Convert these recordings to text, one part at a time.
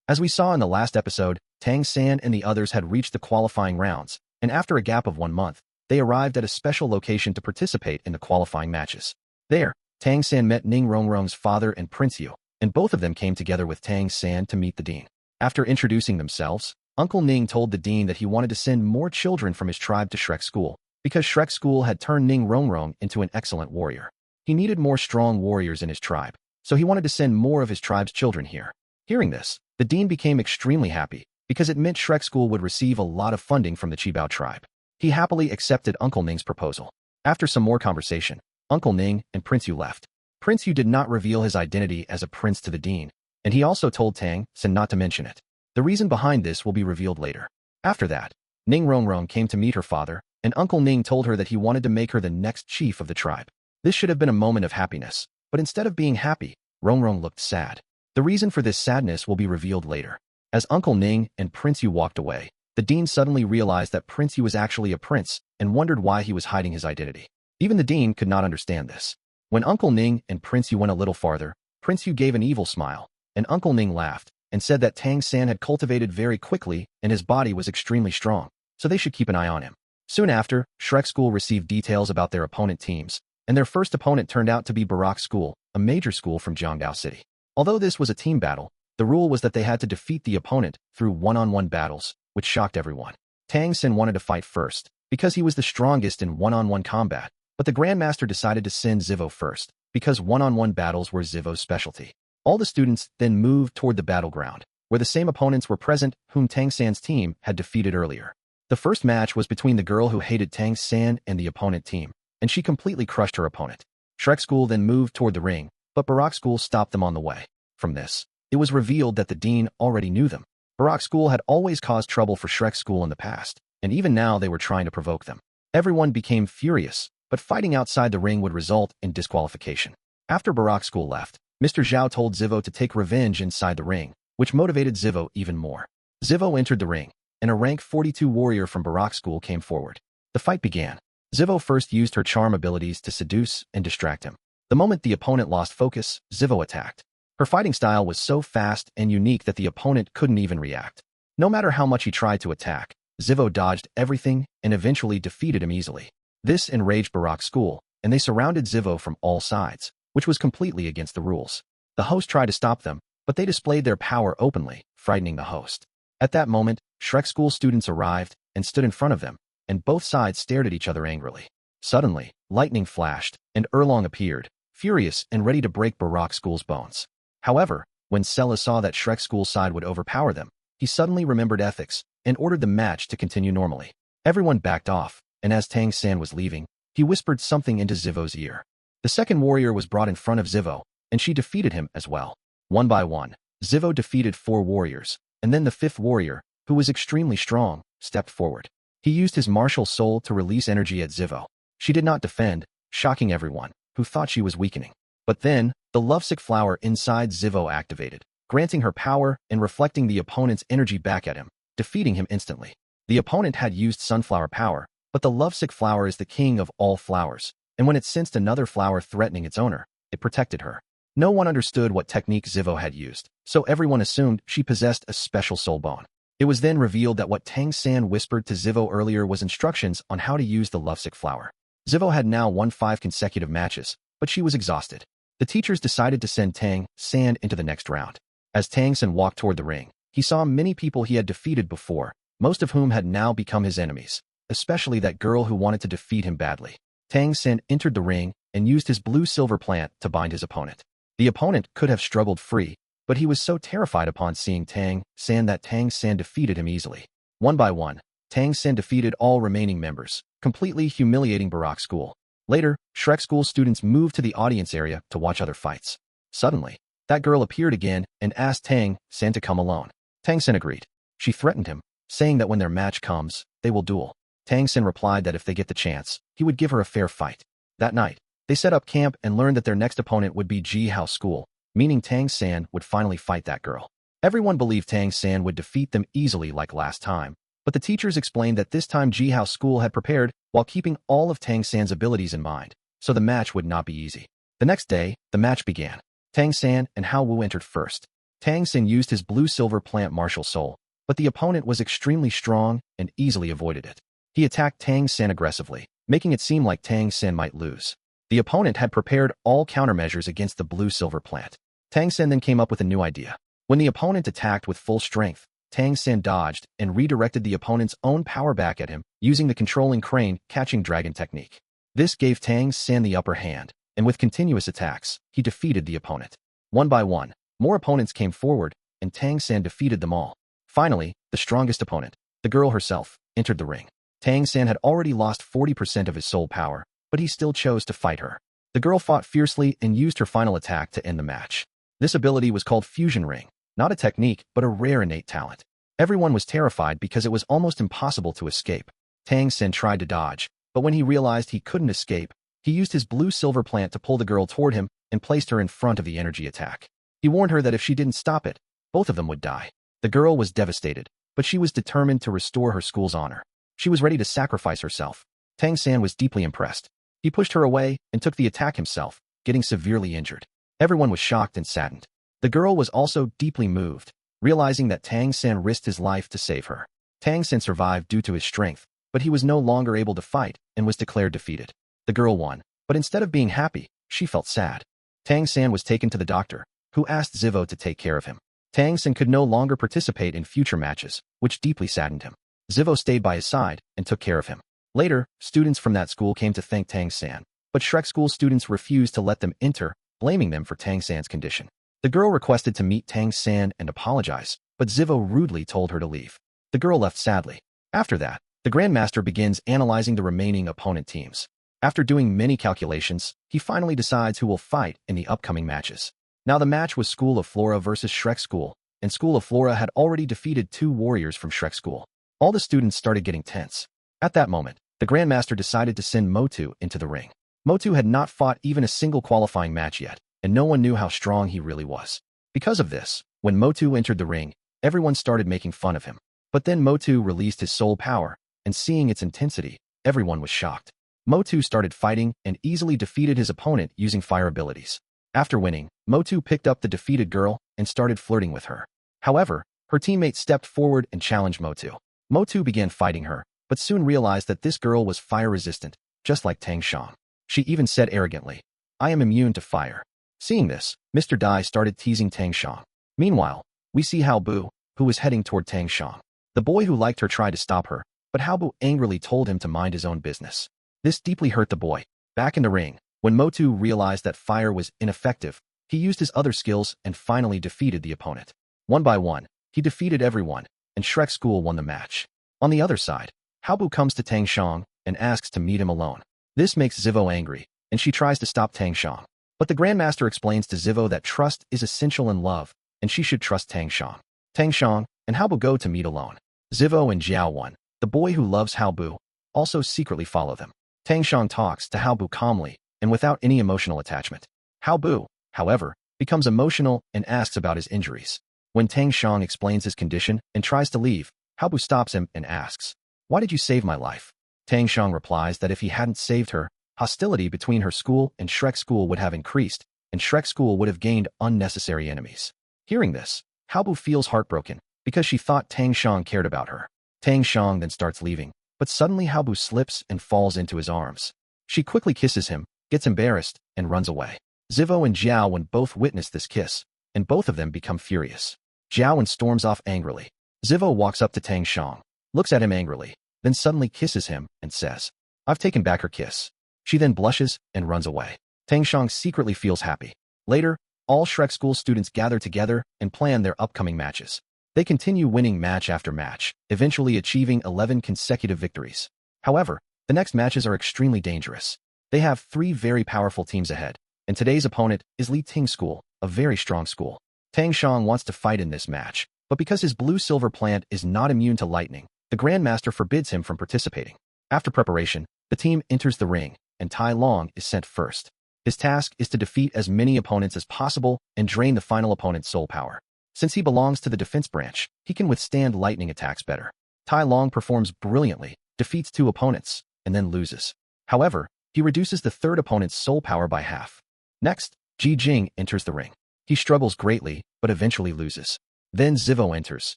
As we saw in the last episode, Tang San and the others had reached the qualifying rounds, and after a gap of 1 month, they arrived at a special location to participate in the qualifying matches. There, Tang San met Ning Rongrong's father and Prince Yu, and both of them came together with Tang San to meet the dean. After introducing themselves, Uncle Ning told the dean that he wanted to send more children from his tribe to Shrek School, because Shrek School had turned Ning Rongrong into an excellent warrior. He needed more strong warriors in his tribe, so he wanted to send more of his tribe's children here. Hearing this, the dean became extremely happy, because it meant Shrek School would receive a lot of funding from the Qibao tribe. He happily accepted Uncle Ning's proposal. After some more conversation, Uncle Ning and Prince Yu left. Prince Yu did not reveal his identity as a prince to the dean, and he also told Tang San not to mention it. The reason behind this will be revealed later. After that, Ning Rongrong came to meet her father, and Uncle Ning told her that he wanted to make her the next chief of the tribe. This should have been a moment of happiness, but instead of being happy, Rongrong looked sad. The reason for this sadness will be revealed later. As Uncle Ning and Prince Yu walked away, the dean suddenly realized that Prince Yu was actually a prince and wondered why he was hiding his identity. Even the dean could not understand this. When Uncle Ning and Prince Yu went a little farther, Prince Yu gave an evil smile, and Uncle Ning laughed and said that Tang San had cultivated very quickly and his body was extremely strong, so they should keep an eye on him. Soon after, Shrek School received details about their opponent teams, and their first opponent turned out to be Barak School, a major school from Jiangdao City. Although this was a team battle, the rule was that they had to defeat the opponent through one-on-one battles, which shocked everyone. Tang San wanted to fight first, because he was the strongest in one-on-one combat, but the Grandmaster decided to send Zivo first, because one-on-one battles were Zivo's specialty. All the students then moved toward the battleground, where the same opponents were present whom Tang San's team had defeated earlier. The first match was between the girl who hated Tang San and the opponent team, and she completely crushed her opponent. Shrek School then moved toward the ring, but Barak School stopped them on the way. From this, it was revealed that the dean already knew them. Barak School had always caused trouble for Shrek School in the past, and even now they were trying to provoke them. Everyone became furious, but fighting outside the ring would result in disqualification. After Barak School left, Mr. Zhao told Zivo to take revenge inside the ring, which motivated Zivo even more. Zivo entered the ring, and a rank 42 warrior from Barak School came forward. The fight began. Zivo first used her charm abilities to seduce and distract him. The moment the opponent lost focus, Zivo attacked. Her fighting style was so fast and unique that the opponent couldn't even react. No matter how much he tried to attack, Zivo dodged everything and eventually defeated him easily. This enraged Barak School, and they surrounded Zivo from all sides, which was completely against the rules. The host tried to stop them, but they displayed their power openly, frightening the host. At that moment, Shrek School students arrived and stood in front of them, and both sides stared at each other angrily. Suddenly, lightning flashed, and Erlong appeared, furious and ready to break Barak School's bones. However, when Sella saw that Shrek School's side would overpower them, he suddenly remembered ethics and ordered the match to continue normally. Everyone backed off, and as Tang San was leaving, he whispered something into Zivo's ear. The second warrior was brought in front of Zivo, and she defeated him as well. One by one, Zivo defeated 4 warriors, and then the 5th warrior, who was extremely strong, stepped forward. He used his martial soul to release energy at Zivo. She did not defend, shocking everyone, who thought she was weakening. But then, the lovesick flower inside Zivo activated, granting her power and reflecting the opponent's energy back at him, defeating him instantly. The opponent had used sunflower power, but the lovesick flower is the king of all flowers, and when it sensed another flower threatening its owner, it protected her. No one understood what technique Zivo had used, so everyone assumed she possessed a special soul bone. It was then revealed that what Tang San whispered to Zivo earlier was instructions on how to use the lovesick flower. Zivo had now won 5 consecutive matches, but she was exhausted. The teachers decided to send Tang San into the next round. As Tang San walked toward the ring, he saw many people he had defeated before, most of whom had now become his enemies, especially that girl who wanted to defeat him badly. Tang San entered the ring and used his blue-silver plant to bind his opponent. The opponent could have struggled free, but he was so terrified upon seeing Tang San that Tang San defeated him easily. One by one, Tang San defeated all remaining members, completely humiliating Barak School. Later, Shrek School students moved to the audience area to watch other fights. Suddenly, that girl appeared again and asked Tang San to come alone. Tang San agreed. She threatened him, saying that when their match comes, they will duel. Tang San replied that if they get the chance, he would give her a fair fight. That night, they set up camp and learned that their next opponent would be Ji Hao School, meaning Tang San would finally fight that girl. Everyone believed Tang San would defeat them easily like last time, but the teachers explained that this time Ji Hao School had prepared while keeping all of Tang San's abilities in mind, so the match would not be easy. The next day, the match began. Tang San and Hao Wu entered first. Tang San used his blue-silver plant martial soul, but the opponent was extremely strong and easily avoided it. He attacked Tang San aggressively, making it seem like Tang San might lose. The opponent had prepared all countermeasures against the blue-silver plant. Tang San then came up with a new idea. When the opponent attacked with full strength, Tang San dodged and redirected the opponent's own power back at him using the controlling crane catching dragon technique. This gave Tang San the upper hand, and with continuous attacks, he defeated the opponent. One by one, more opponents came forward, and Tang San defeated them all. Finally, the strongest opponent, the girl herself, entered the ring. Tang San had already lost 40% of his soul power, but he still chose to fight her. The girl fought fiercely and used her final attack to end the match. This ability was called Fusion Ring, not a technique, but a rare innate talent. Everyone was terrified because it was almost impossible to escape. Tang San tried to dodge, but when he realized he couldn't escape, he used his blue-silver plant to pull the girl toward him and placed her in front of the energy attack. He warned her that if she didn't stop it, both of them would die. The girl was devastated, but she was determined to restore her school's honor. She was ready to sacrifice herself. Tang San was deeply impressed. He pushed her away and took the attack himself, getting severely injured. Everyone was shocked and saddened. The girl was also deeply moved, realizing that Tang San risked his life to save her. Tang San survived due to his strength, but he was no longer able to fight and was declared defeated. The girl won, but instead of being happy, she felt sad. Tang San was taken to the doctor, who asked Zivo to take care of him. Tang San could no longer participate in future matches, which deeply saddened him. Zivo stayed by his side and took care of him. Later, students from that school came to thank Tang San, but Shrek School students refused to let them enter, blaming them for Tang San's condition. The girl requested to meet Tang San and apologize, but Zivo rudely told her to leave. The girl left sadly. After that, the Grandmaster begins analyzing the remaining opponent teams. After doing many calculations, he finally decides who will fight in the upcoming matches. Now the match was School of Flora versus Shrek School, and School of Flora had already defeated 2 warriors from Shrek School. All the students started getting tense. At that moment, the Grandmaster decided to send Motu into the ring. Motu had not fought even a single qualifying match yet, and no one knew how strong he really was. Because of this, when Motu entered the ring, everyone started making fun of him. But then Motu released his soul power, and seeing its intensity, everyone was shocked. Motu started fighting and easily defeated his opponent using fire abilities. After winning, Motu picked up the defeated girl and started flirting with her. However, her teammate stepped forward and challenged Motu. Motu began fighting her, but soon realized that this girl was fire-resistant, just like Tang San. She even said arrogantly, "I am immune to fire." Seeing this, Mr. Dai started teasing Tang San. Meanwhile, we see Hao Bu, who was heading toward Tang San. The boy who liked her tried to stop her, but Hao Bu angrily told him to mind his own business. This deeply hurt the boy. Back in the ring, when Motu realized that fire was ineffective, he used his other skills and finally defeated the opponent. One by one, he defeated everyone, and Shrek School won the match. On the other side, Hao Bu comes to Tang San and asks to meet him alone. This makes Zivo angry, and she tries to stop Tang San. But the Grandmaster explains to Zivo that trust is essential in love, and she should trust Tang San. Tang San and Hao Bu go to meet alone. Zivo and Jiao Wan, the boy who loves Hao Bu, also secretly follow them. Tang San talks to Hao Bu calmly and without any emotional attachment. Hao Bu, however, becomes emotional and asks about his injuries. When Tang San explains his condition and tries to leave, Hao Bu stops him and asks, "Why did you save my life?" Tang San replies that if he hadn't saved her, hostility between her school and Shrek School would have increased, and Shrek School would have gained unnecessary enemies. Hearing this, Hao Bu feels heartbroken because she thought Tang San cared about her. Tang San then starts leaving, but suddenly Hao Bu slips and falls into his arms. She quickly kisses him, gets embarrassed, and runs away. Zivo and Jiao Wan both witness this kiss, and both of them become furious. Jiao Wan storms off angrily. Zivo walks up to Tang San, looks at him angrily, then suddenly kisses him and says, "I've taken back her kiss." She then blushes and runs away. Tang San secretly feels happy. Later, all Shrek School students gather together and plan their upcoming matches. They continue winning match after match, eventually achieving 11 consecutive victories. However, the next matches are extremely dangerous. They have 3 very powerful teams ahead, and today's opponent is Li Ting School, a very strong school. Tang San wants to fight in this match, but because his blue-silver plant is not immune to lightning, the Grandmaster forbids him from participating. After preparation, the team enters the ring, and Tai Long is sent first. His task is to defeat as many opponents as possible and drain the final opponent's soul power. Since he belongs to the defense branch, he can withstand lightning attacks better. Tai Long performs brilliantly, defeats 2 opponents, and then loses. However, he reduces the third opponent's soul power by half. Next, Ji Jing enters the ring. He struggles greatly, but eventually loses. Then Zivo enters,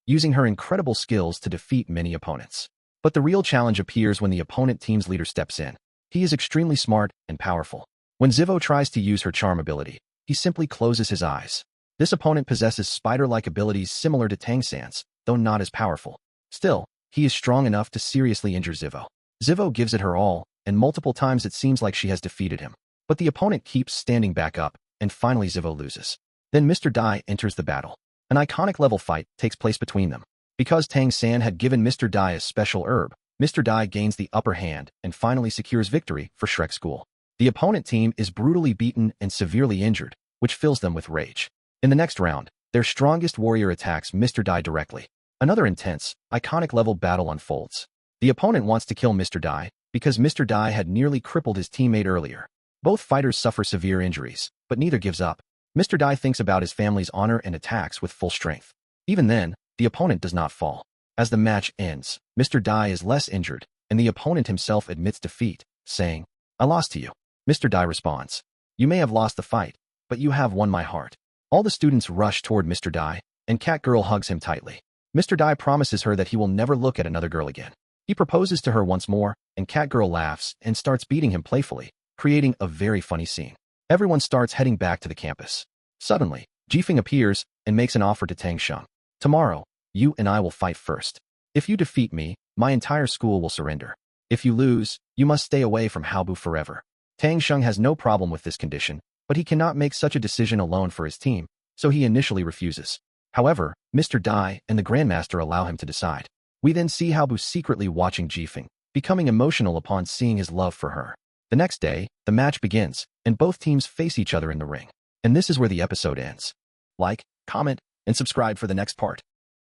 using her incredible skills to defeat many opponents. But the real challenge appears when the opponent team's leader steps in. He is extremely smart and powerful. When Zivo tries to use her charm ability, he simply closes his eyes. This opponent possesses spider-like abilities similar to Tang San's, though not as powerful. Still, he is strong enough to seriously injure Zivo. Zivo gives it her all, and multiple times it seems like she has defeated him. But the opponent keeps standing back up, and finally Zivo loses. Then Mr. Dai enters the battle. An iconic level fight takes place between them. Because Tang San had given Mr. Dai a special herb, Mr. Dai gains the upper hand and finally secures victory for Shrek School. The opponent team is brutally beaten and severely injured, which fills them with rage. In the next round, their strongest warrior attacks Mr. Dai directly. Another intense, iconic level battle unfolds. The opponent wants to kill Mr. Dai because Mr. Dai had nearly crippled his teammate earlier. Both fighters suffer severe injuries, but neither gives up. Mr. Dai thinks about his family's honor and attacks with full strength. Even then, the opponent does not fall. As the match ends, Mr. Dai is less injured, and the opponent himself admits defeat, saying, "I lost to you." Mr. Dai responds, "You may have lost the fight, but you have won my heart." All the students rush toward Mr. Dai, and Catgirl hugs him tightly. Mr. Dai promises her that he will never look at another girl again. He proposes to her once more, and Catgirl laughs and starts beating him playfully, creating a very funny scene. Everyone starts heading back to the campus. Suddenly, Jifeng appears and makes an offer to Tang Sheng. "Tomorrow, you and I will fight first. If you defeat me, my entire school will surrender. If you lose, you must stay away from Haobu forever." Tang Sheng has no problem with this condition, but he cannot make such a decision alone for his team, so he initially refuses. However, Mr. Dai and the Grandmaster allow him to decide. We then see Haobu secretly watching Jifeng, becoming emotional upon seeing his love for her. The next day, the match begins, and both teams face each other in the ring. And this is where the episode ends. Like, comment, and subscribe for the next part.